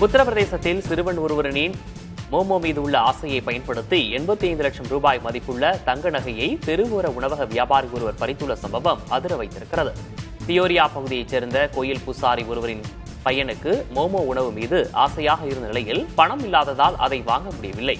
உத்தரப்பிரதேசத்தில் சிறுவன் ஒருவரின் மோமோ மீது உள்ள ஆசையை பயன்படுத்தி 85 லட்சம் ரூபாய் மதிப்புள்ள தங்க நகையை தெருவோர உணவக வியாபாரி ஒருவர் பறித்துள்ள சம்பவம் அதிர வைத்திருக்கிறது. தியோரியா பகுதியைச் சேர்ந்த கோயில் பூசாரி ஒருவரின் பையனுக்கு மோமோ உணவு மீது ஆசையாக இருந்த நிலையில் பணம் இல்லாததால் அதை வாங்க முடியவில்லை.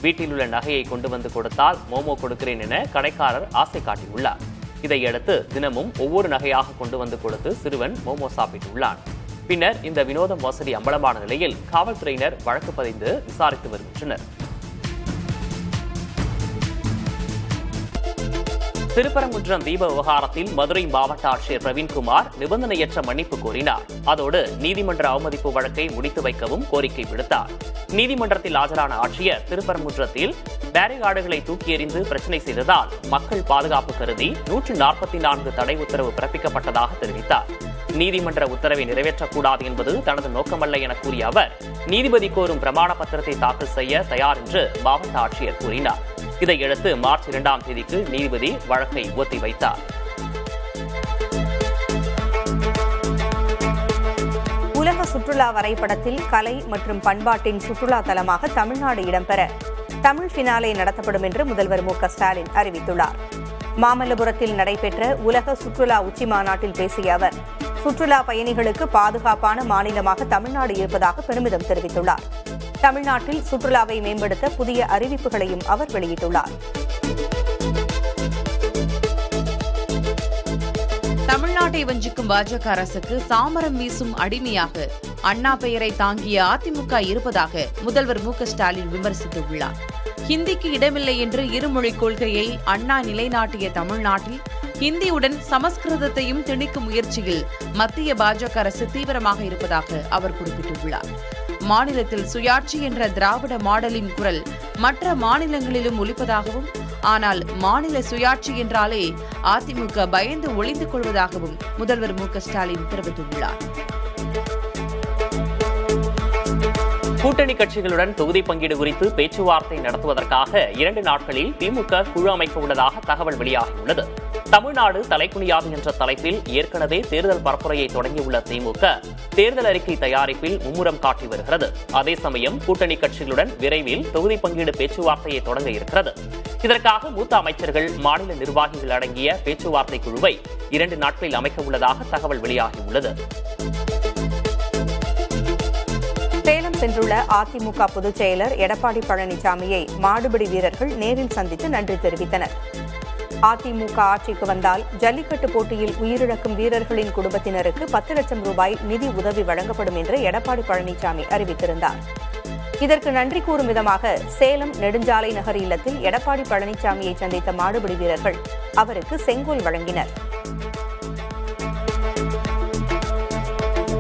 வீட்டில் உள்ள நகையை கொண்டு வந்து கொடுத்தால் மோமோ கொடுக்கிறேன் என கடைக்காரர் ஆசை காட்டியுள்ளார். இதையடுத்து தினமும் ஒவ்வொரு நகையாக கொண்டு வந்து கொடுத்து சிறுவன் மோமோ சாப்பிட்டுள்ளான். பின்னர் இந்த வினோத மோசடி அம்பலமான நிலையில் காவல்துறையினர் வழக்கு பதிந்து விசாரித்து வருகின்றனர். திருப்பரங்குன்றம் தீப விவகாரத்தில் மதுரை மாவட்ட ஆட்சியர் பிரவீன்குமார் நிபந்தனையற்ற மன்னிப்பு கோரினார். அதோடு நீதிமன்ற அவமதிப்பு வழக்கை முடித்து வைக்கவும் கோரிக்கை விடுத்தார். நீதிமன்றத்தில் ஆஜரான ஆட்சியர் திருப்பரங்குன்றத்தில் பேரிகார்டுகளை தூக்கி எறிந்து பிரச்சினை செய்ததால் மக்கள் பாதுகாப்பு கருதி 144 தடை உத்தரவு பிறப்பிக்கப்பட்டதாக தெரிவித்தார். நீதிமன்ற உத்தரவை நிறைவேற்றக்கூடாது என்பது தனது நோக்கமல்ல என கூறிய அவர் நீதிபதி கோரும் பிரமாண பத்திரத்தை தாக்கல் செய்ய தயார் என்று மாவட்ட ஆட்சியர் கூறினார். இதையடுத்து மார்ச் 2ஆம் தேதிக்கு நீதிபதி வழக்கை ஒத்திவைத்தார். உலக சுற்றுலா வரைபடத்தில் கலை மற்றும் பண்பாட்டின் சுற்றுலா தலமாக தமிழ்நாடு இடம்பெற தமிழ் ஃபினாலே நடத்தப்படும் என்று முதல்வர் மு.க.ஸ்டாலின் அறிவித்துள்ளார். மாமல்லபுரத்தில் நடைபெற்ற உலக சுற்றுலா உச்சி மாநாட்டில் பேசிய அவர் சுற்றுலா பயணிகளுக்கு பாதுகாப்பான மாநிலமாக தமிழ்நாடு இருப்பதாக பெருமிதம் தெரிவித்துள்ளார். தமிழ்நாட்டில் சுற்றுலாவை மேம்படுத்த புதிய அறிவிப்புகளையும் அவர் வெளியிட்டுள்ளார். தமிழ்நாட்டை வஞ்சிக்கும் பாஜக அரசுக்கு சாமரம் வீசும் அடிமையாக அண்ணா பெயரை தாங்கிய அதிமுக இருப்பதாக முதல்வர் மு.க.ஸ்டாலின் விமர்சித்துள்ளார். ஹிந்திக்கு இடமில்லை என்று இருமொழி கொள்கையை அண்ணா நிலைநாட்டிய தமிழ்நாட்டில் ஹிந்தியுடன் சமஸ்கிருதத்தையும் திணிக்கும் முயற்சியில் மத்திய பாஜக அரசு தீவிரமாக இருப்பதாக அவர் குறிப்பிட்டுள்ளார். மாநிலத்தில் சுயாட்சி என்ற திராவிட மாடலின் குரல் மற்ற மாநிலங்களிலும் ஒலிப்பதாகவும், ஆனால் மாநில சுயாட்சி என்றாலே அதிமுக பயந்து ஒளிந்து கொள்வதாகவும் முதல்வர் மு.க.ஸ்டாலின் தெரிவித்துள்ளார். கூட்டணி கட்சிகளுடன் தொகுதி பங்கீடு குறித்து பேச்சுவார்த்தை நடத்துவதற்காக 2 நாட்களில் திமுக குழு அமைக்க உள்ளதாக தகவல் வெளியாகியுள்ளது. தமிழ்நாடு தலைக்குனியாது என்ற தலைப்பில் ஏற்கனவே தேர்தல் பரப்புரையை தொடங்கியுள்ள திமுக தேர்தல் அறிக்கை தயாரிப்பில் மும்முரம் காட்டி வருகிறது. அதே சமயம் கூட்டணி கட்சிகளுடன் விரைவில் தொகுதி பங்கீடு பேச்சுவார்த்தையை தொடங்க இருக்கிறது. இதற்காக மூத்த அமைச்சர்கள், மாநில நிர்வாகிகள் அடங்கிய பேச்சுவார்த்தை குழுவை 2 நாட்களில் அமைக்க உள்ளதாக தகவல் வெளியாகியுள்ளது. சேலம் சென்றுள்ள அதிமுக பொதுச் செயலர் எடப்பாடி பழனிசாமியை மாடுபிடி வீரர்கள் நேரில் சந்தித்து நன்றி தெரிவித்தனர். அதிமுக ஆட்சிக்கு வந்தால் ஜல்லிக்கட்டு போட்டியில் உயிரிழக்கும் வீரர்களின் குடும்பத்தினருக்கு 10 லட்சம் ரூபாய் நிதி உதவி வழங்கப்படும் என்று எடப்பாடி பழனிசாமி அறிவித்திருந்தார். இதற்கு நன்றி கூறும் விதமாக சேலம் நெடுஞ்சாலை நகர் இல்லத்தில் எடப்பாடி பழனிசாமியை சந்தித்த மாடுபிடி வீரர்கள் அவருக்கு செங்கோல் வழங்கினர்.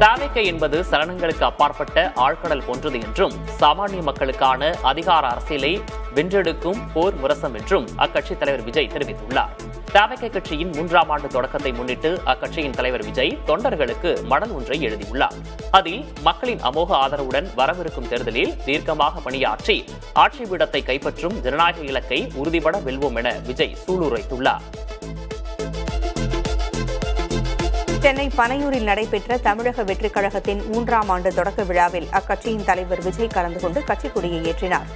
தாவேக என்பது சலனங்களுக்கு அப்பாற்பட்ட ஆழ்கடல் போன்றது என்றும் சாமானிய மக்களுக்கான அதிகார அரசியலை வென்றெடுக்கும் போர் முரசம் என்றும் அக்கட்சித் தலைவர் விஜய் தெரிவித்துள்ளார். தாவேக கட்சியின் 3ஆம் ஆண்டு தொடக்கத்தை முன்னிட்டு அக்கட்சியின் தலைவர் விஜய் தொண்டர்களுக்கு மடல் ஒன்றை எழுதியுள்ளார். அதில் மக்களின் அமோக ஆதரவுடன் வரவிருக்கும் தேர்தலில் தீர்க்கமாக பணியாற்றி ஆட்சி பீடத்தை கைப்பற்றும் ஜனநாயக இலக்கை உறுதிபட வெல்வோம் என விஜய் சூளுரைத்துள்ளார். சென்னை பனையூரில் நடைபெற்ற தமிழக வெற்றிக் கழகத்தின் 3ஆம் ஆண்டு தொடக்க விழாவில் அக்கட்சியின் தலைவர் விஜய் கலந்து கொண்டு கட்சிக் கொடியை ஏற்றினார்.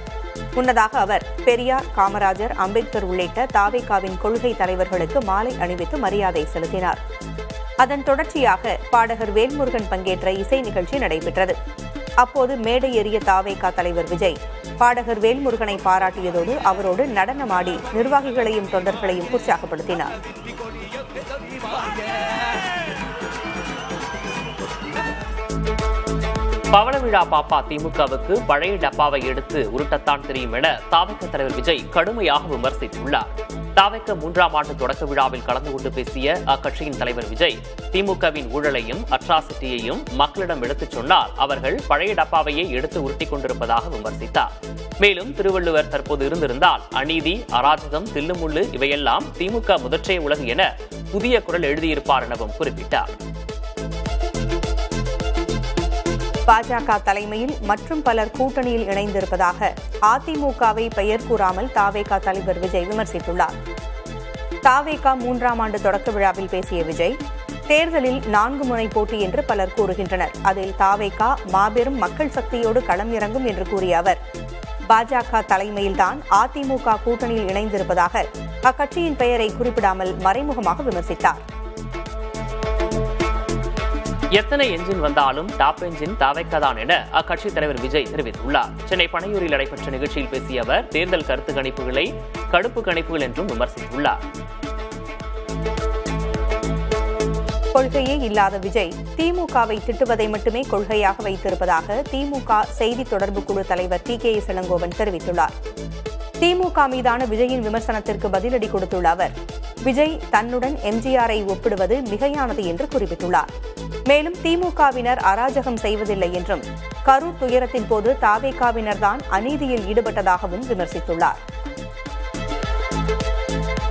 முன்னதாக அவர் பெரியார், காமராஜர், அம்பேத்கர் உள்ளிட்ட தாவேகாவின் கொள்கை தலைவர்களுக்கு மாலை அணிவித்து மரியாதை செலுத்தினார். அதன் தொடர்ச்சியாக பாடகர் வேல்முருகன் பங்கேற்ற இசை நிகழ்ச்சி நடைபெற்றது. அப்போது மேடை ஏறிய தாவேகா தலைவர் விஜய் பாடகர் வேல்முருகனை பாராட்டியதோடு அவரோடு நடனமாடி நிர்வாகிகளையும் தொண்டர்களையும் உற்சாகப்படுத்தினார். பவள விழா பாப்பா திமுகவுக்கு பழைய டப்பாவை எடுத்து உருட்டத்தான் தெரியும் என தாவேக தலைவர் விஜய் கடுமையாக விமர்சித்துள்ளார். தாவேக 3ஆம் ஆண்டு தொடக்க விழாவில் கலந்து கொண்டு பேசிய அக்கட்சியின் தலைவர் விஜய் திமுகவின் ஊழலையும் அட்ராசிட்டியையும் மக்களிடம் எடுத்துச் சொன்னால் அவர்கள் பழைய டப்பாவையே எடுத்து உருட்டிக் கொண்டிருப்பதாக விமர்சித்தார். மேலும் திருவள்ளுவர் தற்போது இருந்திருந்தால் அநீதி, அராஜகம், தில்லுமுள்ளு இவையெல்லாம் திமுக முதற்றே உலகு என புதிய குரல் எழுதியிருப்பார் எனவும் குறிப்பிட்டார். பாஜக தலைமையில் மற்றும் பலர் கூட்டணியில் இணைந்திருப்பதாக அதிமுகவை பெயர் கூறாமல் தாவேகா தலைவர் விஜய் விமர்சித்துள்ளார். தாவேகா 3ஆம் ஆண்டு தொடக்க விழாவில் பேசிய விஜய் தேர்தலில் 4 முனை போட்டி என்று பலர் கூறுகின்றனர். அதில் தாவேகா மாபெரும் மக்கள் சக்தியோடு களம் இறங்கும் என்று கூறிய அவர், பாஜக தலைமையில்தான் அதிமுக கூட்டணியில் இணைந்திருப்பதாக அக்கட்சியின் பெயரை குறிப்பிடாமல் மறைமுகமாக விமர்சித்தார். எத்தனை என்ஜின் வந்தாலும் டாப் என்ஜின் தாவேக்காதான் என அக்கட்சி தலைவர் விஜய் தெரிவித்துள்ளார். சென்னை பனையூரில் நடைபெற்ற நிகழ்ச்சியில் பேசிய அவர், தேர்தல் கருத்து கணிப்புகளை கடுப்பு கணிப்புகள் என்றும் விமர்சித்துள்ளார். கொள்கையே இல்லாத விஜய் திமுகவை திட்டுவதை மட்டுமே கொள்கையாக வைத்திருப்பதாக திமுக செய்தி தொடர்பு குழு தலைவர் TKS இளங்கோவன் தெரிவித்துள்ளார். திமுக மீதான விஜயின் விமர்சனத்திற்கு பதிலடி கொடுத்துள்ள அவர், விஜய் தன்னுடன் எம்ஜிஆரை ஒப்பிடுவது மிகையானது என்று குறிப்பிட்டுள்ளார். மேலும் திமுகவினர் அராஜகம் செய்வதில்லை என்றும், கரூர் துயரத்தின் போது தாவேகாவினர்தான் அநீதியில் ஈடுபட்டதாகவும் விமர்சித்துள்ளார்.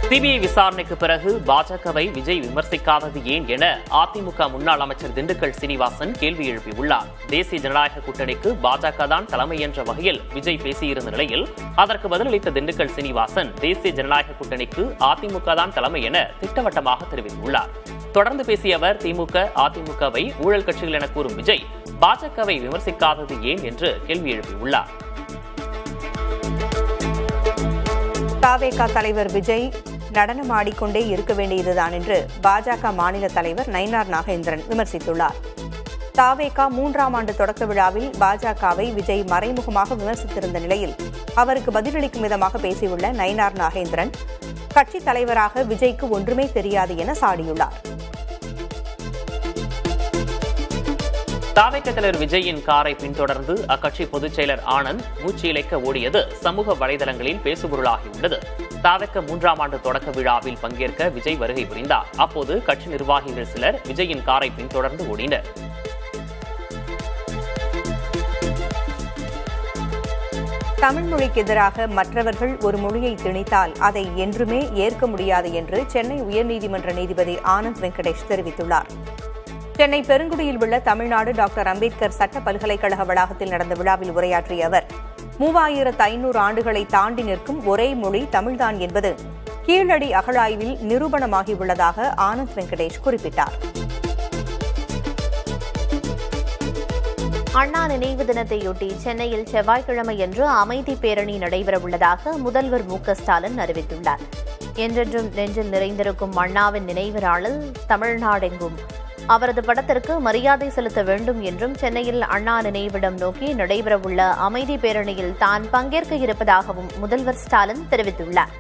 சிபிஐ விசாரணைக்கு பிறகு பாஜகவை விஜய் விமர்சிக்காதது ஏன் என அதிமுக முன்னாள் அமைச்சர் திண்டுக்கல் சீனிவாசன் கேள்வி எழுப்பியுள்ளார். தேசிய ஜனநாயக கூட்டணிக்கு பாஜக தான் தலைமை என்ற வகையில் விஜய் பேசியிருந்த நிலையில் அதற்கு பதிலளித்த திண்டுக்கல் சீனிவாசன், தேசிய ஜனநாயக கூட்டணிக்கு அதிமுக தான் தலைமை என திட்டவட்டமாக தெரிவித்துள்ளார். தொடர்ந்து பேசிய அவர், திமுக அதிமுகவை ஊழல் கட்சிகள் என கூறும் விஜய் பாஜகவை விமர்சிக்காதது ஏன் என்று கேள்வி எழுப்பியுள்ளார். தாவேகா தலைவர் விஜய் நடனமாடிக்கொண்டே இருக்க வேண்டியதுதான் என்று பாஜக மாநில தலைவர் நயினார் நாகேந்திரன் விமர்சித்துள்ளார். தாவேகா 3ஆம் ஆண்டு தொடக்க விழாவில் பாஜகவை விஜய் மறைமுகமாக விமர்சித்திருந்த நிலையில் அவருக்கு பதிலளிக்கும் விதமாக பேசியுள்ள நயினார் நாகேந்திரன், கட்சித் தலைவராக விஜய்க்கு ஒன்றுமே தெரியாது என சாடியுள்ளார். தாவேக தலைவர் விஜயின் காரை பின்தொடர்ந்து அக்கட்சி பொதுச் செயலர் ஆனந்த் மூச்சு இழைக்க ஓடியது சமூக வலைதளங்களில் பேசுபொருளாகியுள்ளது. தாவேக 3ஆம் ஆண்டு தொடக்க விழாவில் பங்கேற்க விஜய் வருகை புரிந்தார். அப்போது கட்சி நிர்வாகிகள் சிலர் விஜயின் காரை பின்தொடர்ந்து ஓடினர். தமிழ் மொழிக்கு எதிராக மற்றவர்கள் ஒரு மொழியை திணித்தால் அதை என்றுமே ஏற்க முடியாது என்று சென்னை உயர்நீதிமன்ற நீதிபதி ஆனந்த் வெங்கடேஷ் தெரிவித்துள்ளார். சென்னை பெருங்குடியில் உள்ள தமிழ்நாடு டாக்டர் அம்பேத்கர் சட்ட பல்கலைக்கழக வளாகத்தில் நடந்த விழாவில் உரையாற்றிய அவர், 3500 ஆண்டுகளை தாண்டி நிற்கும் ஒரே மொழி தமிழ்தான் என்பது கீழடி அகழாய்வில் நிரூபணமாகியுள்ளதாக ஆனந்த் வெங்கடேஷ் குறிப்பிட்டார். அண்ணா நினைவு தினத்தையொட்டி சென்னையில் செவ்வாய்க்கிழமையன்று அமைதி பேரணி நடைபெறவுள்ளதாக முதல்வர் ஸ்டாலின் அறிவித்துள்ளார். என்றென்றும் நெஞ்சில் நிறைந்திருக்கும் அண்ணாவின் நினைவு நாளில் தமிழ்நாடெங்கும் அவரது படத்திற்கு மரியாதை செலுத்த வேண்டும் என்றும், சென்னையில் அண்ணா நினைவிடம் நோக்கி நடைபெறவுள்ள அமைதி பேரணியில் தான் பங்கேற்க இருப்பதாகவும் முதல்வர் ஸ்டாலின் தெரிவித்துள்ளார்.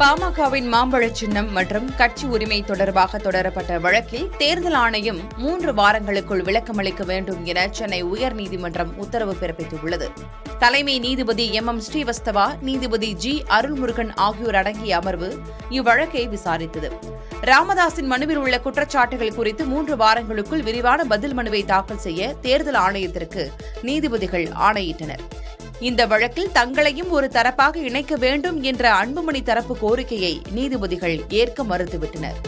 பாமகவின் மாம்பழ சின்னம் மற்றும் கட்சி உரிமை தொடர்பாக தொடரப்பட்ட வழக்கில் தேர்தல் ஆணையம் 3 வாரங்களுக்குள் விளக்கமளிக்க வேண்டும் என சென்னை உயர்நீதிமன்றம் உத்தரவு பிறப்பித்துள்ளது. தலைமை நீதிபதி MM ஸ்ரீவஸ்தவா, நீதிபதி G அருள்முருகன் ஆகியோர் அடங்கிய அமர்வு இவ்வழக்கை விசாரித்தது. ராமதாஸின் மனுவில் உள்ள குற்றச்சாட்டுகள் குறித்து 3 வாரங்களுக்குள் விரிவான பதில் மனுவை தாக்கல் செய்ய தேர்தல் ஆணையத்திற்கு நீதிபதிகள் ஆணையிட்டனர். இந்த வழக்கில் தங்களையும் ஒரு தரப்பாக இணைக்க வேண்டும் என்ற அன்புமணி தரப்பு கோரிக்கையை நீதிபதிகள் ஏற்க மறுத்துவிட்டனர்.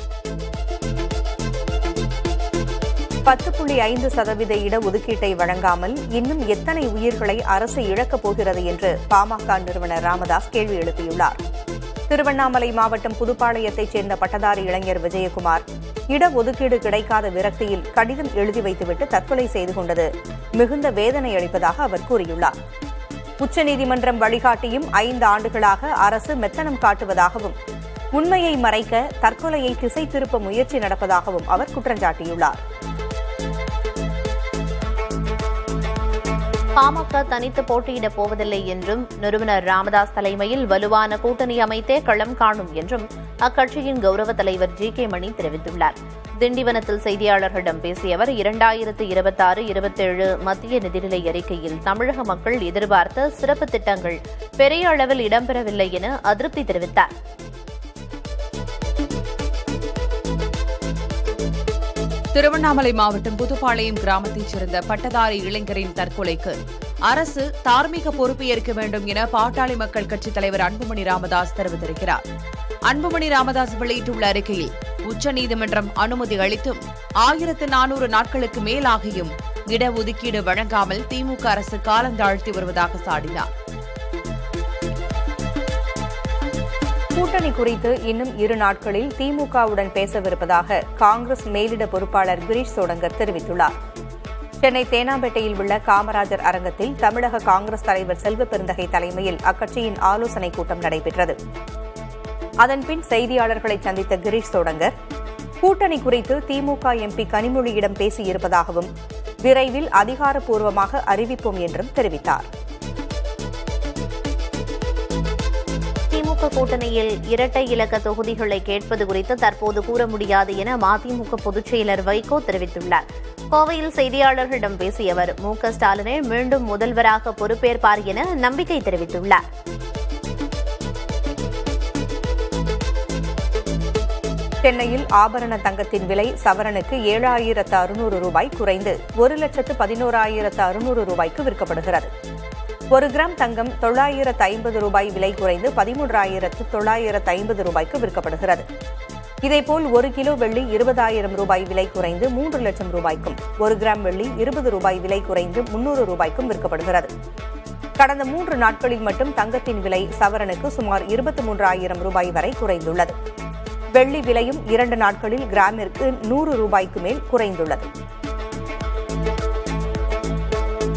10.5% இடஒதுக்கீட்டை வழங்காமல் இன்னும் எத்தனை உயிர்களை அரசு இழக்கப் போகிறது என்று பாமக நிறுவனர் ராமதாஸ் கேள்வி எழுப்பியுள்ளார். திருவண்ணாமலை மாவட்டம் புதுப்பாளையத்தைச் சேர்ந்த பட்டதாரி இளைஞர் விஜயகுமார் இடஒதுக்கீடு கிடைக்காத விரக்தியில் கடிதம் எழுதி வைத்துவிட்டு தற்கொலை செய்து கொண்டது மிகுந்த வேதனை அளிப்பதாக அவர் கூறியுள்ளார். உச்சநீதிமன்றம் வழிகாட்டியும் 5 ஆண்டுகளாக அரசு மெத்தனம் காட்டுவதாகவும், உண்மையை மறைக்க தற்கொலையை திசை திருப்ப முயற்சி நடப்பதாகவும் அவர் குற்றஞ்சாட்டியுள்ளார். பாமக தனித்து போட்டியிடப் போவதில்லை என்றும், நிறுவனர் ராமதாஸ் தலைமையில் வலுவான கூட்டணி அமைத்தே களம் காணும் என்றும் அக்கட்சியின் கௌரவ தலைவர் GK மணி தெரிவித்துள்ளார். திண்டிவனத்தில் செய்தியாளர்களிடம் பேசிய அவர், 2026-27 மத்திய நிதிநிலை அறிக்கையில் தமிழக மக்கள் எதிர்பார்த்த சிறப்பு திட்டங்கள் பெரிய அளவில் இடம்பெறவில்லை என அதிருப்தி தெரிவித்தார். திருவண்ணாமலை மாவட்டம் புதுப்பாளையம் கிராமத்தைச் சேர்ந்த பட்டதாரி இளைஞரின் தற்கொலைக்கு அரசு தார்மீக பொறுப்பு ஏற்க வேண்டும் என பாட்டாளி மக்கள் கட்சித் தலைவர் அன்புமணி ராமதாஸ் தெரிவித்திருக்கிறார். அன்புமணி ராமதாஸ் வெளியிட்டுள்ள அறிக்கையில், உச்சநீதிமன்றம் அனுமதி அளித்தும் 1400 நாட்களுக்கு மேலாகியும் இடஒதுக்கீடு வழங்காமல் திமுக அரசு காலந்தாழ்த்தி வருவதாக சாடினார். கூட்டணி குறித்து இன்னும் 2 நாட்களில் திமுகவுடன் பேசவிருப்பதாக காங்கிரஸ் மேலிட பொறுப்பாளர் கிரீஷ் சோடங்கர் தெரிவித்துள்ளார். சென்னை தேனாம்பேட்டையில் உள்ள காமராஜர் அரங்கத்தில் தமிழக காங்கிரஸ் தலைவர் செல்வ பெருந்தகை தலைமையில் அக்கட்சியின் ஆலோசனைக் கூட்டம் நடைபெற்றது. அதன்பின் செய்தியாளர்களை சந்தித்த கிரீஷ் சோடங்கர் கூட்டணி குறித்து திமுக எம்பி கனிமொழியிடம் பேசியிருப்பதாகவும் விரைவில் அதிகாரப்பூர்வமாக அறிவிப்போம் என்றும் தெரிவித்தார். திமுக கூட்டணியில் இரட்டை இலக்க தொகுதிகளை கேட்பது குறித்து தற்போது கூற முடியாது என மதிமுக பொதுச் செயலர் வைகோ தெரிவித்துள்ளார். கோவையில் செய்தியாளர்களிடம் பேசிய அவர் மு.க.ஸ்டாலினை மீண்டும் முதல்வராக பொறுப்பேற்பார் என நம்பிக்கை தெரிவித்துள்ளார். சென்னையில் ஆபரண தங்கத்தின் விலை சவரனுக்கு 7,600 ரூபாய் குறைந்து 1,11,600 ரூபாய்க்கு விற்கப்படுகிறது. 1 கிராம் தங்கம் 950 ரூபாய் விலை குறைந்து 13,950 ரூபாய்க்கு விற்கப்படுகிறது. இதேபோல் 1 கிலோ வெள்ளி 20,000 ரூபாய் விலை குறைந்து 3 லட்சம் ரூபாய்க்கும் 1 கிராம் வெள்ளி 20 ரூபாய் விலை குறைந்து 300 ரூபாய்க்கும் விற்கப்படுகிறது. கடந்த 3 நாட்களில் மட்டும் தங்கத்தின் விலை சவரனுக்கு சுமார் 23,000 ரூபாய் வரை குறைந்துள்ளது. வெள்ளி விலையும் 2 நாட்களில் கிராமிற்கு 100 ரூபாய்க்கு மேல் குறைந்துள்ளது.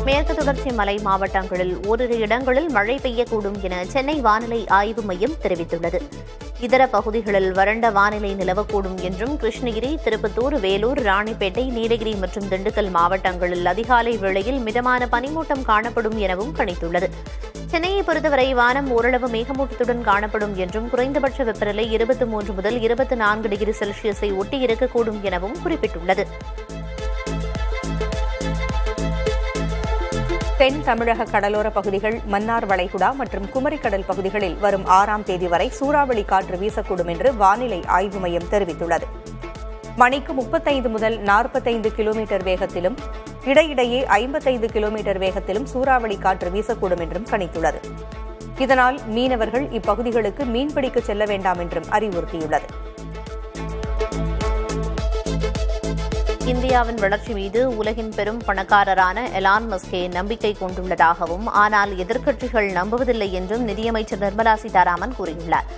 மேற்கு தொடர்ச்சி மலை மாவட்டங்களில் ஓரிரு இடங்களில் மழை பெய்யக்கூடும் என சென்னை வானிலை ஆய்வு மையம் தெரிவித்துள்ளது. இதர பகுதிகளில் வறண்ட வானிலை நிலவக்கூடும் என்றும் கிருஷ்ணகிரி, திருப்பத்தூர், வேலூர், ராணிப்பேட்டை, நீலகிரி மற்றும் திண்டுக்கல் மாவட்டங்களில் அதிகாலை வேளையில் மிதமான பனிமூட்டம் காணப்படும் எனவும் கணித்துள்ளது. சென்னையை பொறுத்தவரை வானம் ஓரளவு மேகமூட்டத்துடன் காணப்படும் என்றும் குறைந்தபட்ச வெப்பநிலை 23 முதல் 24 டிகிரி செல்சியஸை ஒட்டி இருக்கக்கூடும் எனவும் குறிப்பிட்டுள்ளது. தென் தமிழக கடலோர பகுதிகள், மன்னார் வளைகுடா மற்றும் குமரிக்கடல் பகுதிகளில் வரும் 6ஆம் தேதி வரை சூறாவளி காற்று வீசக்கூடும் என்று வானிலை ஆய்வு மையம் தெரிவித்துள்ளது. மணிக்கு 35 முதல் 45 கிலோமீட்டர் வேகத்திலும் இடையிடையே 55 கிலோமீட்டர் வேகத்திலும் சூறாவளி காற்று வீசக்கூடும் என்றும் கணித்துள்ளது. இதனால் மீனவர்கள் இப்பகுதிகளுக்கு மீன்பிடிக்க செல்ல வேண்டாம் என்றும் அறிவுறுத்தியுள்ளது. இந்தியாவின் வளர்ச்சி மீது உலகின் பெரும் பணக்காரரான எலான் மஸ்கே நம்பிக்கை கொண்டுள்ளதாகவும் ஆனால் எதிர்க்கட்சிகள் நம்புவதில்லை என்றும் நிதியமைச்சர் நிர்மலா சீதாராமன் கூறியுள்ளார்.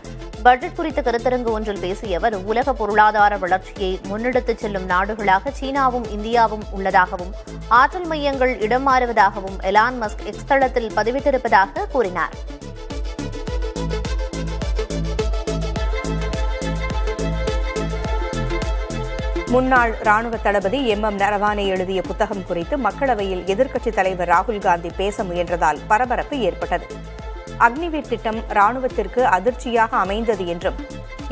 பட்ஜெட் குறித்த கருத்தரங்கு ஒன்றில் பேசிய அவர் உலக பொருளாதார வளர்ச்சியை முன்னெடுத்துச் செல்லும் நாடுகளாக சீனாவும் இந்தியாவும் உள்ளதாகவும் ஆற்றல் மையங்கள் இடம் மாறுவதாகவும் எலான் மஸ்க் எக்ஸ் தளத்தில் பதிவிட்டிருப்பதாக கூறினார். முன்னாள் ராணுவ தளபதி MM நரவானே எழுதிய புத்தகம் குறித்து மக்களவையில் எதிர்க்கட்சித் தலைவர் ராகுல் காந்தி பேச முயன்றதால் பரபரப்பு ஏற்பட்டது. அக்னிவீர் திட்டம் ராணுவத்திற்கு அதிர்ச்சியாக அமைந்தது என்றும்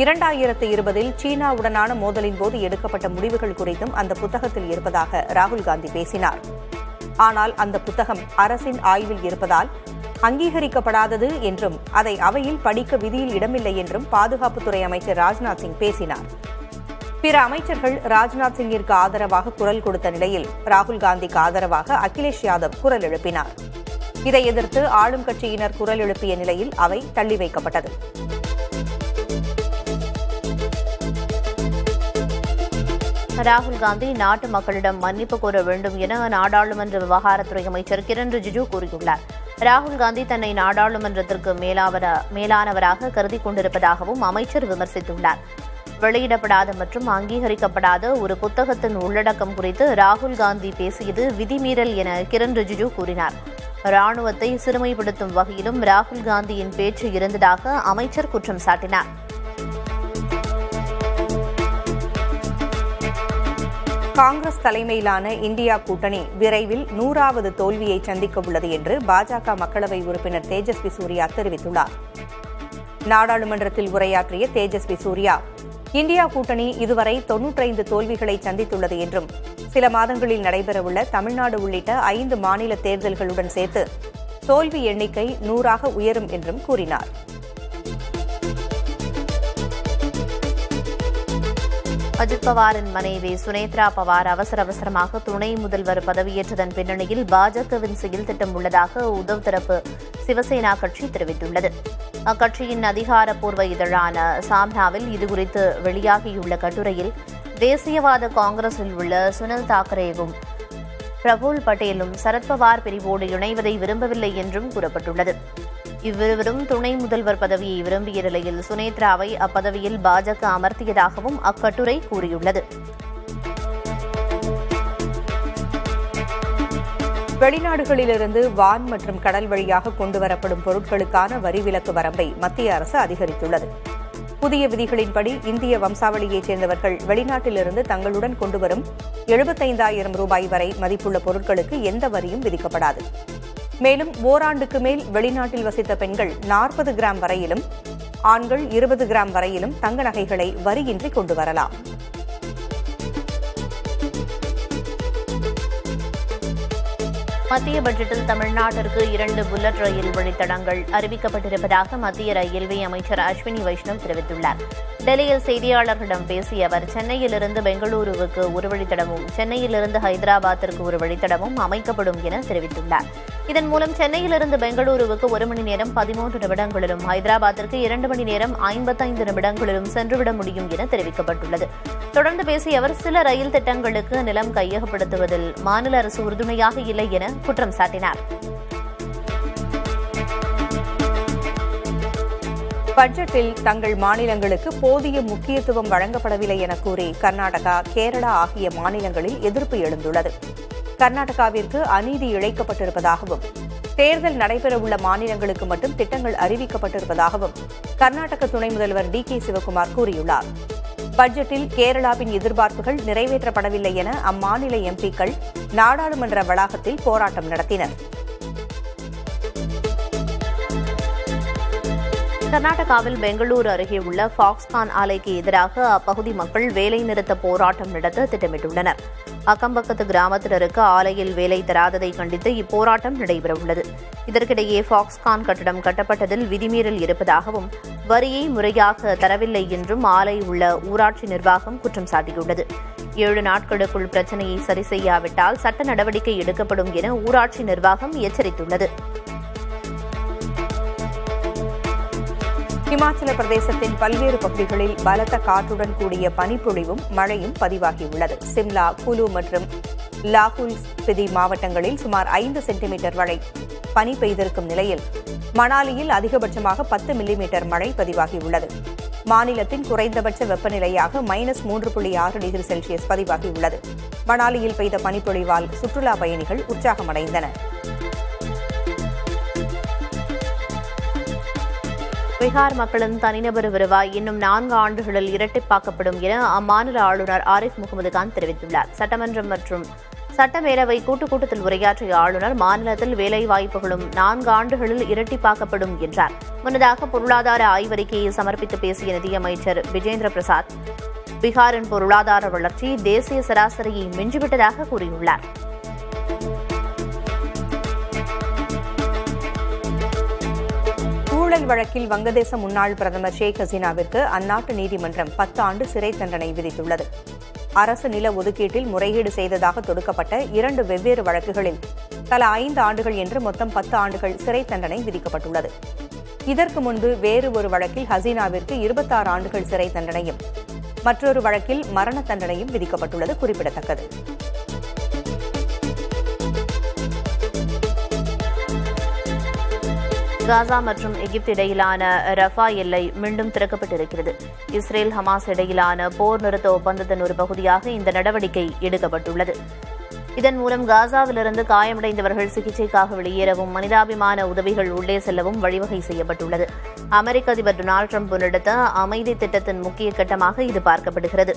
2020இல் சீனாவுடனான மோதலின் போது எடுக்கப்பட்ட முடிவுகள் குறித்தும் அந்த புத்தகத்தில் இருப்பதாக ராகுல் காந்தி பேசினார். ஆனால் அந்த புத்தகம் அரசின் ஆய்வில் இருப்பதால் அங்கீகரிக்கப்படாதது என்றும் அதை அவையில் படிக்க விதியில் இடமில்லை என்றும் பாதுகாப்புத்துறை அமைச்சர் ராஜ்நாத் சிங் பேசினார். பிற அமைச்சர்கள் ராஜ்நாத் சிங்கிற்கு ஆதரவாக குரல் கொடுத்த நிலையில் ராகுல் காந்திக்கு ஆதரவாக அகிலேஷ் யாதவ் குரல் எழுப்பினார். இதை எதிர்த்து ஆளும் கட்சியினர் குரல் எழுப்பிய நிலையில் அவை தள்ளி வைக்கப்பட்டது. ராகுல் காந்தி நாட்டு மக்களிடம் மன்னிப்பு கோர வேண்டும் என நாடாளுமன்ற விவகாரத்துறை அமைச்சர் கிரண் ரிஜிஜு கூறியுள்ளார். ராகுல் காந்தி தன்னை நாடாளுமன்றத்திற்கு மேலானவராக கருதி கொண்டிருப்பதாகவும் அமைச்சர் விமர்சித்துள்ளார். வெளியிடப்படாத மற்றும் அங்கீகரிக்கப்படாத ஒரு புத்தகத்தின் உள்ளடக்கம் குறித்து ராகுல் காந்தி பேசியது விதிமீறல் என கிரண் ரிஜிஜு கூறினார். ராணுவத்தை சிறுமைப்படுத்தும் வகையிலும் ராகுல் காந்தியின் பேச்சு இருந்ததாக அமைச்சர் குற்றம் சாட்டினார். காங்கிரஸ் தலைமையிலான இந்தியா கூட்டணி விரைவில் 100வது தோல்வியை சந்திக்க உள்ளது என்று பாஜக மக்களவை உறுப்பினர் தேஜஸ்வி சூர்யா தெரிவித்துள்ளார். நாடாளுமன்றத்தில் உரையாற்றிய தேஜஸ்வி சூர்யா இந்தியா கூட்டணி இதுவரை 95 தோல்விகளை சந்தித்துள்ளது என்றும் சில மாதங்களில் நடைபெறவுள்ள தமிழ்நாடு உள்ளிட்ட 5 மாநில தேர்தல்களுடன் சேர்த்து தோல்வி எண்ணிக்கை 100ஆக உயரும் என்றும் கூறினார். அஜித் பவாரின் மனைவி சுனேத்ரா பவார் அவசரமாக துணை முதல்வர் பதவியேற்றதன் பின்னணியில் பாஜகவின் செயல் திட்டம் உள்ளதாக உத்தவ் தரப்பு சிவசேனா கட்சி தெரிவித்துள்ளது. அக்கட்சியின் அதிகாரப்பூர்வ இதழான சாம்னாவில் இதுகுறித்து வெளியாகியுள்ள கட்டுரையில் தேசியவாத காங்கிரஸில் உள்ள சுனில் தாக்கரேவும் பிரபுல் பட்டேலும் சரத்பவார் பிரிவோடு இணைவதை விரும்பவில்லை என்றும் கூறப்பட்டுள்ளது. இவ்விருவரும் துணை முதல்வர் பதவியை விரும்பிய நிலையில் சுனேத்ராவை அப்பதவியில் பாஜக அமர்த்தியதாகவும் அக்கட்டுரை கூறியுள்ளது. வெளிநாடுகளிலிருந்து வான் மற்றும் கடல் வழியாக கொண்டுவரப்படும் பொருட்களுக்கான வரி விலக்கு வரம்பை மத்திய அரசு அதிகரித்துள்ளது. புதிய விதிகளின்படி இந்திய வம்சாவளியைச் சேர்ந்தவர்கள் வெளிநாட்டிலிருந்து தங்களுடன் கொண்டுவரும் 75,000 ரூபாய் வரை மதிப்புள்ள பொருட்களுக்கு எந்த வரியும் விதிக்கப்படாது. மேலும் ஓராண்டுக்கு மேல் வெளிநாட்டில் வசித்த பெண்கள் 40 கிராம் வரையிலும், ஆண்கள் 20 கிராம் வரையிலும் தங்க நகைகளை வரியின்றி கொண்டு வரலாம். மத்திய பட்ஜெட்டில் தமிழ்நாட்டிற்கு 2 புல்லட் ரயில் வழித்தடங்கள் அறிவிக்கப்பட்டிருப்பதாக மத்திய ரயில்வே அமைச்சர் அஸ்வினி வைஷ்ணவ் தெரிவித்துள்ளார். டெல்லியில் செய்தியாளர்களிடம் பேசிய அவர், சென்னையிலிருந்து பெங்களூருவுக்கு ஒரு வழித்தடமும், சென்னையிலிருந்து ஹைதராபாத்திற்கு ஒரு வழித்தடமும் அமைக்கப்படும் என தெரிவித்துள்ளார். இதன் மூலம் சென்னையிலிருந்து பெங்களூருவுக்கு 1 மணி நேரம் 13 நிமிடங்களிலும், ஹைதராபாத்திற்கு 2 மணி நேரம் 55 நிமிடங்களிலும் சென்றுவிட முடியும் என தெரிவிக்கப்பட்டுள்ளது. தொடர்ந்து பேசிய அவர், சில ரயில் திட்டங்களுக்கு நிலம் கையகப்படுத்துவதில் மாநில அரசு உறுதுணையாக இல்லை என குற்றம் சாட்டினார். பட்ஜெட்டில் தங்கள் மாநிலங்களுக்கு போதிய முக்கியத்துவம் வழங்கப்படவில்லை என கூறி கர்நாடகா, கேரளா ஆகிய மாநிலங்களில் எதிர்ப்பு எழுந்துள்ளது. கர்நாடகாவிற்கு அநீதி இழைக்கப்பட்டிருப்பதாகவும், தேர்தல் நடைபெறவுள்ள மாநிலங்களுக்கு மட்டும் திட்டங்கள் அறிவிக்கப்பட்டிருப்பதாகவும் கர்நாடக துணை முதல்வர் DK சிவக்குமார் கூறியுள்ளார். பட்ஜெட்டில் கேரளாவின் எதிர்பார்ப்புகள் நிறைவேற்றப்படவில்லை என அம்மாநில MPக்கள் நாடாளுமன்ற வளாகத்தில் போராட்டம் நடத்தினர். கர்நாடகாவில் பெங்களூரு அருகே உள்ள ஃபாக்ஸ்கான் ஆலைக்கு எதிராக அப்பகுதி மக்கள் வேலைநிறுத்த போராட்டம் நடத்த திட்டமிட்டுள்ளனர். அக்கம்பக்கத்து கிராமத்தினருக்கு ஆலையில் வேலை தராததை கண்டித்து இப்போராட்டம் நடைபெறவுள்ளது. இதற்கிடையே ஃபாக்ஸ்கான் கட்டடம் கட்டப்பட்டதில் விதிமீறல் இருப்பதாகவும், வரியை முறையாக தரவில்லை என்றும் ஆலை உள்ள ஊராட்சி நிர்வாகம் குற்றம் சாட்டியுள்ளது. 7 நாட்களுக்குள் பிரச்சினையை சரி செய்யாவிட்டால் சட்ட நடவடிக்கை எடுக்கப்படும் என ஊராட்சி நிர்வாகம் எச்சரித்துள்ளது. இமாச்சல பிரதேசத்தின் பல்வேறு பகுதிகளில் பலத்த காற்றுடன் கூடிய பனிப்பொழிவும் மழையும் பதிவாகியுள்ளது. சிம்லா, குலு மற்றும் லாஹுல் ஸ்பிதி மாவட்டங்களில் சுமார் 5 சென்டிமீட்டர் வரை பனி பெய்திருக்கும் நிலையில் மணாலியில் அதிகபட்சமாக 10 மில்லிமீட்டர் மழை பதிவாகியுள்ளது. மாநிலத்தின் குறைந்தபட்ச வெப்பநிலையாக -3.6 டிகிரி செல்சியஸ் பதிவாகியுள்ளது. மணாலியில் பெய்த பனிப்பொழிவால் சுற்றுலா பயணிகள் உற்சாகமடைந்தனர். பீகார் மக்களின் தனிநபர் வருவாய் இன்னும் 4 ஆண்டுகளில் இரட்டிப்பாக்கப்படும் என அம்மாநில ஆளுநர் ஆரிஃப் முகமது கான் தெரிவித்துள்ளார். சட்டமன்றம் மற்றும் சட்டப்பேரவை கூட்டத்தில் உரையாற்றிய ஆளுநர், மாநிலத்தில் வேலைவாய்ப்புகளும் 4 ஆண்டுகளில் இரட்டிப்பாக்கப்படும் என்றார். முன்னதாக பொருளாதார ஆய்வறிக்கையை சமர்ப்பித்து பேசிய நிதியமைச்சர் விஜேந்திர பிரசாத், பீகாரின் பொருளாதார வளர்ச்சி தேசிய சராசரியை மிஞ்சிவிட்டதாக கூறியுள்ளார். ஊழல் வழக்கில் வங்கதேச முன்னாள் பிரதமர் ஷேக் ஹசீனாவிற்கு அந்நாட்டு நீதிமன்றம் 10 ஆண்டு சிறை தண்டனை விதித்துள்ளது. அரசு நில ஒதுக்கீட்டில் முறைகேடு செய்ததாக தொடுக்கப்பட்ட 2 வெவ்வேறு வழக்குகளில் தலா 5 ஆண்டுகள் என்று மொத்தம் 10 ஆண்டுகள் சிறை தண்டனை விதிக்கப்பட்டுள்ளது. இதற்கு முன்பு வேறு ஒரு வழக்கில் ஹசீனாவிற்கு 26 ஆண்டுகள் சிறை தண்டனையும், மற்றொரு வழக்கில் மரண தண்டனையும் விதிக்கப்பட்டுள்ளது குறிப்பிடத்தக்கது. காசா மற்றும் எகிப்து இடையிலான ரஃபா எல்லை மீண்டும் திறக்கப்பட்டிருக்கிறது. இஸ்ரேல் ஹமாஸ் இடையிலான போர் நிறுத்த ஒப்பந்தத்தின் ஒரு பகுதியாக இந்த நடவடிக்கை எடுக்கப்பட்டுள்ளது. இதன் மூலம் காசாவிலிருந்து காயமடைந்தவர்கள் சிகிச்சைக்காக வெளியேறவும், மனிதாபிமான உதவிகள் உள்ளே செல்லவும் வழிவகை செய்யப்பட்டுள்ளது. அமெரிக்க அதிபர் டொனால்டு டிரம்ப் முன்னெடுத்த அமைதி திட்டத்தின் முக்கிய கட்டமாக இது பார்க்கப்படுகிறது.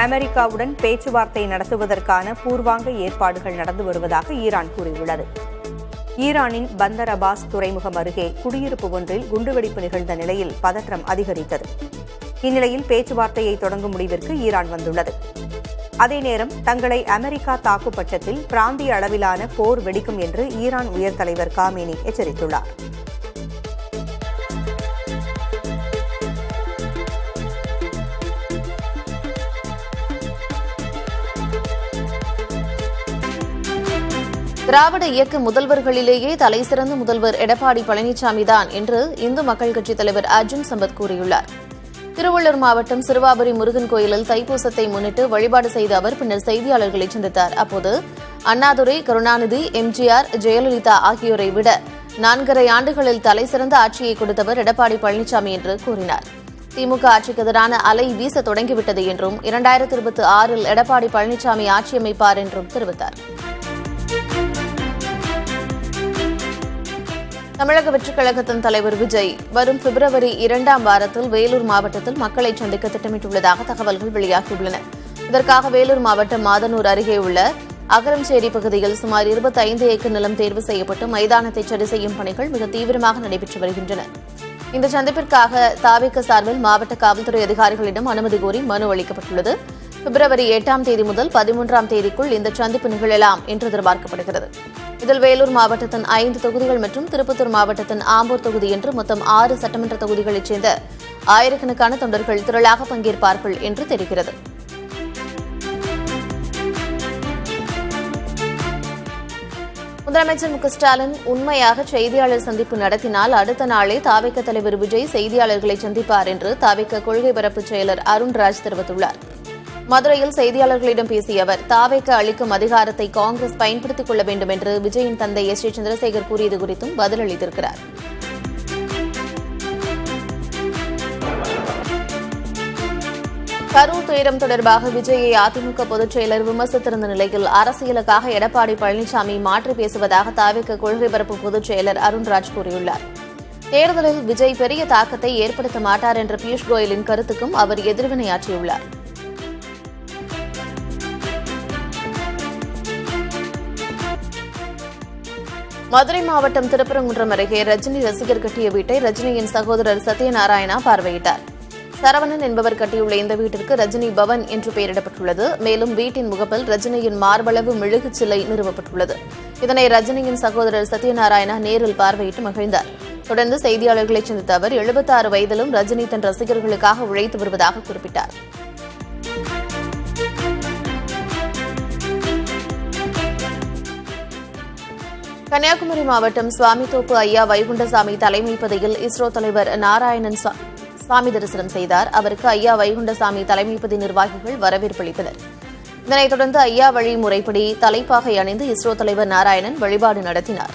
அமெரிக்காவுடன் பேச்சுவார்த்தை நடத்துவதற்கான பூர்வாங்க ஏற்பாடுகள் நடந்து வருவதாக ஈரான் கூறியுள்ளது. ஈரானின் பந்தர் அபாஸ் துறைமுகம் அருகே குடியிருப்பு ஒன்றில் குண்டுவெடிப்பு நிகழ்ந்த நிலையில் பதற்றம் அதிகரித்தது. இந்நிலையில் பேச்சுவார்த்தையை தொடங்கும் முடிவிற்கு ஈரான் வந்துள்ளது. அதே நேரம் தங்களை அமெரிக்கா தாக்கும் பட்சத்தில் பிராந்திய அளவிலான போர் வெடிக்கும் என்று ஈரான் உயர் தலைவர் காமேனி எச்சரித்துள்ளார். திராவிட இயக்க முதல்வர்களிலேயே தலைசிறந்த முதல்வர் எடப்பாடி பழனிசாமி தான் என்று இந்து மக்கள் கட்சித் தலைவர் அர்ஜுன் சம்பத் கூறியுள்ளார். திருவள்ளூர் மாவட்டம் சிறுவாபுரி முருகன் கோயிலில் தைப்பூசத்தை முன்னிட்டு வழிபாடு செய்த அவர் பின்னர் செய்தியாளர்களை சந்தித்தார். அப்போது அண்ணாதுரை, கருணாநிதி, எம்ஜிஆர், ஜெயலலிதா ஆகியோரை விட 4.5 ஆண்டுகளில் தலைசிறந்த ஆட்சியை கொடுத்தவர் எடப்பாடி பழனிசாமி என்று கூறினார். திமுக ஆட்சிக்கு எதிரான அலை வீச தொடங்கிவிட்டது என்றும் 2026இல் எடப்பாடி பழனிசாமி ஆட்சி அமைப்பார் என்றும் தெரிவித்தார். தமிழக வெற்றிக் கழகத்தின் தலைவர் விஜய் வரும் பிப்ரவரி 2ஆம் வாரத்தில் வேலூர் மாவட்டத்தில் மக்களை சந்திக்க திட்டமிட்டுள்ளதாக தகவல்கள் வெளியாகியுள்ளன. இதற்காக வேலூர் மாவட்டம் மாதனூர் அருகே உள்ள அகரம்சேரி பகுதியில் சுமார் 25 ஏக்கர் நிலம் தேர்வு செய்யப்பட்டு மைதானத்தை சரி செய்யும் பணிகள் மிக தீவிரமாக நடைபெற்று வருகின்றன. இந்த சந்திப்பிற்காக தாவேக சார்பில் மாவட்ட காவல்துறை அதிகாரிகளிடம் அனுமதி கோரி மனு அளிக்கப்பட்டுள்ளது. பிப்ரவரி 8ஆம் தேதி முதல் 13ஆம் தேதிக்குள் இந்த சந்திப்பு நிகழலாம் என்று எதிர்பார்க்கப்படுகிறது. இதில் வேலூர் மாவட்டத்தின் 5 தொகுதிகள் மற்றும் திருப்பத்தூர் மாவட்டத்தின் ஆம்பூர் தொகுதி என்று மொத்தம் 6 சட்டமன்ற தொகுதிகளைச் சேர்ந்த ஆயிரக்கணக்கான தொண்டர்கள் திரளாக பங்கேற்பார்கள் என்று தெரிகிறது. முதலமைச்சர் மு க ஸ்டாலின் உண்மையாக செய்தியாளர் சந்திப்பு நடத்தினால் அடுத்த நாளே தாவேக தலைவர் விஜய் செய்தியாளர்களை சந்திப்பார் என்று தாவேக கொள்கை பரப்பு செயலர் அருண்ராஜ் தெரிவித்துள்ளார். மதுரையில் செய்தியாளர்களிடம் பேசிய அவர் தாவேக அளிக்கும் அதிகாரத்தை காங்கிரஸ் பயன்படுத்திக் கொள்ள வேண்டும் என்று விஜயின் தந்தை எஸ். ஏ. சந்திரசேகர் கூறியது குறித்தும் பதிலளித்திருக்கிறார். கரூர் துயரம் தொடர்பாக விஜயை அதிமுக பொதுச் செயலர் விமர்சித்திருந்த நிலையில் அரசியலுக்காக எடப்பாடி பழனிசாமி மாற்றி பேசுவதாக தாவேக கொள்கை பரப்பு பொதுச் செயலர் அருண்ராஜ் கூறியுள்ளார். தேர்தலில் விஜய் பெரிய தாக்கத்தை ஏற்படுத்த மாட்டார் என்ற பியூஷ் கோயலின் கருத்துக்கும் அவர் எதிர்வினையாற்றியுள்ளார். மதுரை மாவட்டம் திருப்பரங்குன்றம் அருகே ரஜினி ரசிகர் கட்டிய வீட்டை ரஜினியின் சகோதரர் சத்யநாராயணா பார்வையிட்டார். சரவணன் என்பவர் கட்டியுள்ள இந்த வீட்டிற்கு ரஜினி பவன் என்று பெயரிடப்பட்டுள்ளது. மேலும் வீட்டின் முகப்பில் ரஜினியின் மார்பளவு மெழுகு சிலை நிறுவப்பட்டுள்ளது. இதனை ரஜினியின் சகோதரர் சத்யநாராயணா நேரில் பார்வையிட்டு மகிழ்ந்தார். தொடர்ந்து செய்தியாளர்களை சந்தித்த அவர் 76 வயதிலும் ரஜினி தன் ரசிகர்களுக்காக உழைத்து வருவதாக குறிப்பிட்டார். கன்னியாகுமரி மாவட்டம் சுவாமித்தோப்பு ஐயா வைகுண்டசாமி தலைமை பதவியில் இஸ்ரோ தலைவர் நாராயணன் சாமி தரிசனம் செய்தார். அவருக்கு ஐயா வைகுண்டசாமி தலைமைப்பதி நிர்வாகிகள் வரவேற்பு அளித்தனர். இதனைத் தொடர்ந்து ஐயா வழி முறைப்படி தலைப்பாகை அணிந்து இஸ்ரோ தலைவர் நாராயணன் வழிபாடு நடத்தினார்.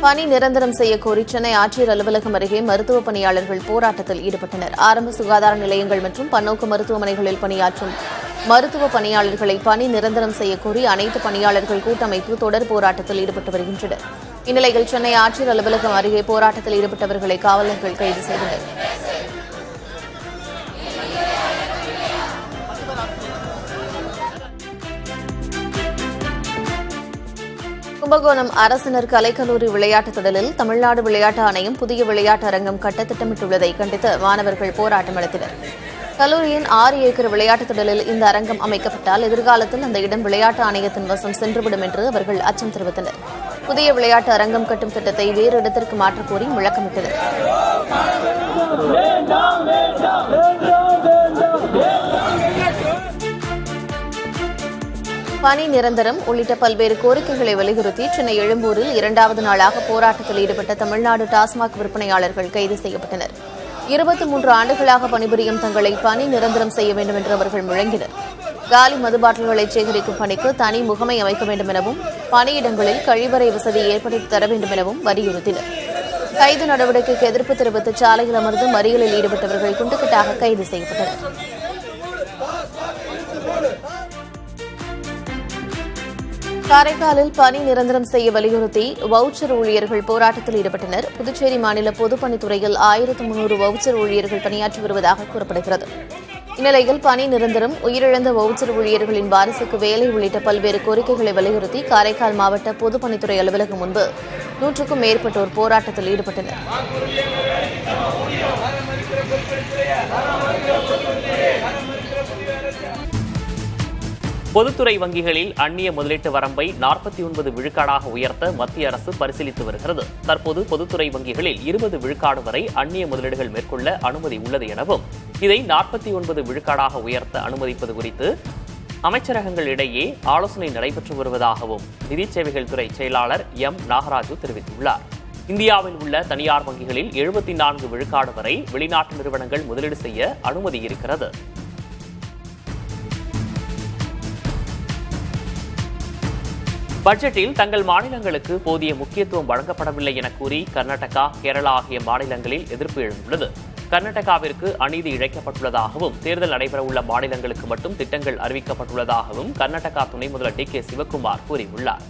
பணி நிரந்தரம் செய்யக்கோரி சென்னை ஆட்சியர் அலுவலகம் அருகே மருத்துவ பணியாளர்கள் போராட்டத்தில் ஈடுபட்டனர். ஆரம்ப சுகாதார நிலையங்கள் மற்றும் பன்னோக்கு மருத்துவமனைகளில் பணியாற்றும் மருத்துவ பணியாளர்களை பணி நிரந்தரம் செய்யக்கோரி அனைத்து பணியாளர்கள் கூட்டமைப்பு தொடர் போராட்டத்தில் ஈடுபட்டு வருகின்றனர். இந்நிலையில் சென்னை ஆட்சியர் அலுவலகம் அருகே போராட்டத்தில் ஈடுபட்டவர்களை காவலர்கள் கைது செய்தனர். கும்பகோணம் அரசினர் கலைக்கல்லூரி விளையாட்டுத் திடலில் தமிழ்நாடு விளையாட்டு ஆணையம் புதிய விளையாட்டு அரங்கம் கட்ட திட்டமிட்டுள்ளதை கண்டித்து மாணவர்கள் போராட்டம் நடத்தினர். கல்லூரியின் 6 ஏக்கர் விளையாட்டுத் திடலில் இந்த அரங்கம் அமைக்கப்பட்டால் எதிர்காலத்தில் அந்த இடம் விளையாட்டு ஆணையத்தின் வசம் சென்றுவிடும் என்று அவர்கள் அச்சம் தெரிவித்தனர். புதிய விளையாட்டு அரங்கம் கட்டும் திட்டத்தை வேறு இடத்திற்கு மாற்றக் கோரி முழக்கமிட்டனர். பணி நிரந்தரம் உள்ளிட்ட பல்வேறு கோரிக்கைகளை வலியுறுத்தி சென்னை எழும்பூரில் 2வது நாளாக போராட்டத்தில் ஈடுபட்ட தமிழ்நாடு டாஸ்மாக் விற்பனையாளர்கள் கைது செய்யப்பட்டனர். 23 ஆண்டுகளாக பணிபுரியும் தங்களை பணி நிரந்தரம் செய்ய வேண்டும் என்று அவர்கள் முழங்கினர். காலி மதுபாட்டில்களை சேகரிக்கும் பணிக்கு தனி முகமை அமைக்க வேண்டும் எனவும் பணியிடங்களில் கழிவறை வசதி ஏற்படுத்தி தர வேண்டும் எனவும் வலியுறுத்தினர். கைது நடவடிக்கைக்கு எதிர்ப்பு தெரிவித்து சாலையில் அமர்ந்து மறியலில் ஈடுபட்டவர்கள் குண்டுக்கட்டாக கைது செய்யப்பட்டனர். காரைக்காலில் பணி நிரந்தரம் செய்ய வலியுறுத்தி வவுச்சர் ஊழியர்கள் போராட்டத்தில் ஈடுபட்டனர். புதுச்சேரி மாநில பொதுப்பணித்துறையில் 1300 வவுச்சர் ஊழியர்கள் பணியாற்றி வருவதாக கூறப்படுகிறது. இந்நிலையில் பணி நிரந்தரம், உயிரிழந்த வவுச்சர் ஊழியர்களின் வாரிசுக்கு வேலை உள்ளிட்ட பல்வேறு கோரிக்கைகளை வலியுறுத்தி காரைக்கால் மாவட்ட பொதுப்பணித்துறை அலுவலகம் முன்பு 100க்கும் மேற்பட்டோர் போராட்டத்தில் ஈடுபட்டனர். பொதுத்துறை வங்கிகளில் அந்நிய முதலீட்டு வரம்பை 49 விழுக்காடாக உயர்த்த மத்திய அரசு பரிசீலித்து வருகிறது. தற்போது பொதுத்துறை வங்கிகளில் 20 விழுக்காடு வரை அந்நிய முதலீடுகள் மேற்கொள்ள அனுமதி உள்ளது எனவும் இதை 49 விழுக்காடாக உயர்த்த அனுமதிப்பது குறித்து அமைச்சரகங்கள் இடையே ஆலோசனை நடைபெற்று வருவதாகவும் நிதி சேவைகள் துறை செயலாளர் எம் நாகராஜு தெரிவித்துள்ளார். இந்தியாவில் உள்ள தனியார் வங்கிகளில் 74 விழுக்காடு வரை வெளிநாட்டு நிறுவனங்கள் முதலீடு செய்ய அனுமதி இருக்கிறது. பட்ஜெட்டில் தங்கள் மாநிலங்களுக்கு போதிய முக்கியத்துவம் வழங்கப்படவில்லை என கூறி கர்நாடகா, கேரளா ஆகிய மாநிலங்களில் எதிர்ப்பு எழுந்துள்ளது. கர்நாடகாவிற்கு அநீதி இழைக்கப்பட்டுள்ளதாகவும் தேர்தல் நடைபெறவுள்ள மாநிலங்களுக்கு மட்டும் திட்டங்கள் அறிவிக்கப்பட்டுள்ளதாகவும் கர்நாடகா துணை முதல்வர் டி.கே. சிவக்குமார் கூறியுள்ளார்.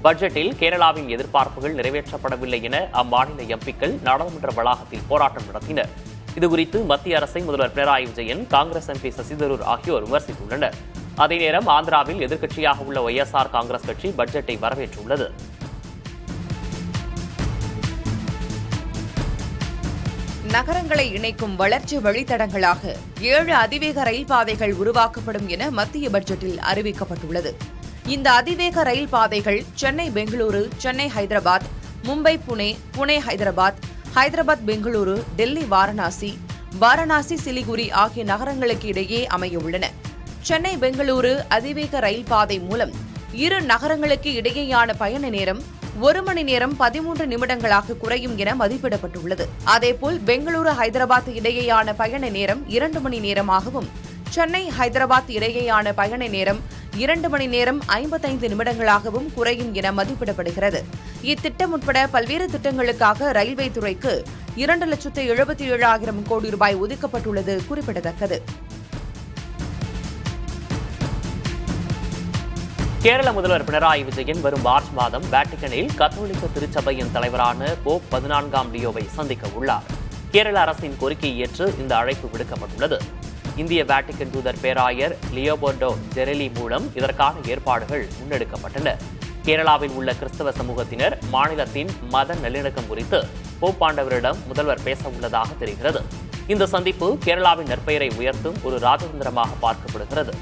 பட்ஜெட்டில் கேரளாவின் எதிர்பார்ப்புகள் நிறைவேற்றப்படவில்லை என அம்மாநில எம்பிக்கள் நாடாளுமன்ற வளாகத்தில் போராட்டம் நடத்தினர். இதுகுறித்து மத்திய அரசை முதல்வர் பினராயி விஜயன், காங்கிரஸ் எம்பி சசி தரூர் ஆகியோர் விமர்சித்துள்ளனர். அதே நேரம் ஆந்திராவில் எதிர்க்கட்சியாக உள்ள ஒய்எஸ்ஆர் காங்கிரஸ் கட்சி பட்ஜெட்டை வரவேற்றுள்ளது. நகரங்களை இணைக்கும் வளர்ச்சி வழித்தடங்களாக 7 அதிவேக ரயில் பாதைகள் உருவாக்கப்படும் என மத்திய பட்ஜெட்டில் அறிவிக்கப்பட்டுள்ளது. இந்த அதிவேக ரயில் பாதைகள் சென்னை பெங்களூரு, சென்னை ஹைதராபாத், மும்பை புனே, புனே ஹைதராபாத், ஹைதராபாத் பெங்களூரு, டெல்லி வாரணாசி, வாரணாசி சிலிகுரி ஆகிய நகரங்களுக்கு இடையே அமையவுள்ளன. சென்னை பெங்களூரு அதிவேக ரயில் பாதை மூலம் இரு நகரங்களுக்கு இடையேயான பயண நேரம் 1 மணி நேரம் 13 நிமிடங்களாக குறையும் என மதிப்பிடப்பட்டுள்ளது. அதேபோல் பெங்களூரு ஹைதராபாத் இடையேயான பயண நேரம் 2 மணி நேரமாகவும், சென்னை ஹைதராபாத் இடையேயான பயண நேரம் 2 மணி நேரம் 55 நிமிடங்களாகவும் குறையும் என மதிப்பிடப்படுகிறது. இத்திட்டம் உட்பட பல்வேறு திட்டங்களுக்காக ரயில்வே துறைக்கு 2,77,000 கோடி ரூபாய் ஒதுக்கப்பட்டுள்ளது குறிப்பிடத்தக்கது. கேரள முதல்வர் பினராயி விஜயன் வரும் மார்ச் மாதம் வேட்டிகனில் கத்தோலிக்க திருச்சபையின் தலைவரான போப் 14ஆம் லியோவை சந்திக்க உள்ளார். கேரள அரசின் கோரிக்கையை ஏற்று இந்த அழைப்பு விடுக்கப்பட்டுள்ளது. இந்திய வேட்டிகன் தூதர் பேராயர் லியோபோர்டோ ஜெரெலி மூலம் இதற்கான ஏற்பாடுகள் முன்னெடுக்கப்பட்டன. கேரளாவில் உள்ள கிறிஸ்தவ சமூகத்தினர் மாநிலத்தின் மத நல்லிணக்கம் குறித்து போப்பாண்டவரிடம் முதல்வர் பேச உள்ளதாக தெரிகிறது. இந்த சந்திப்பு கேரளாவின் நற்பெயரை உயர்த்தும் ஒரு ராஜதந்திரமாக பார்க்கப்படுகிறது.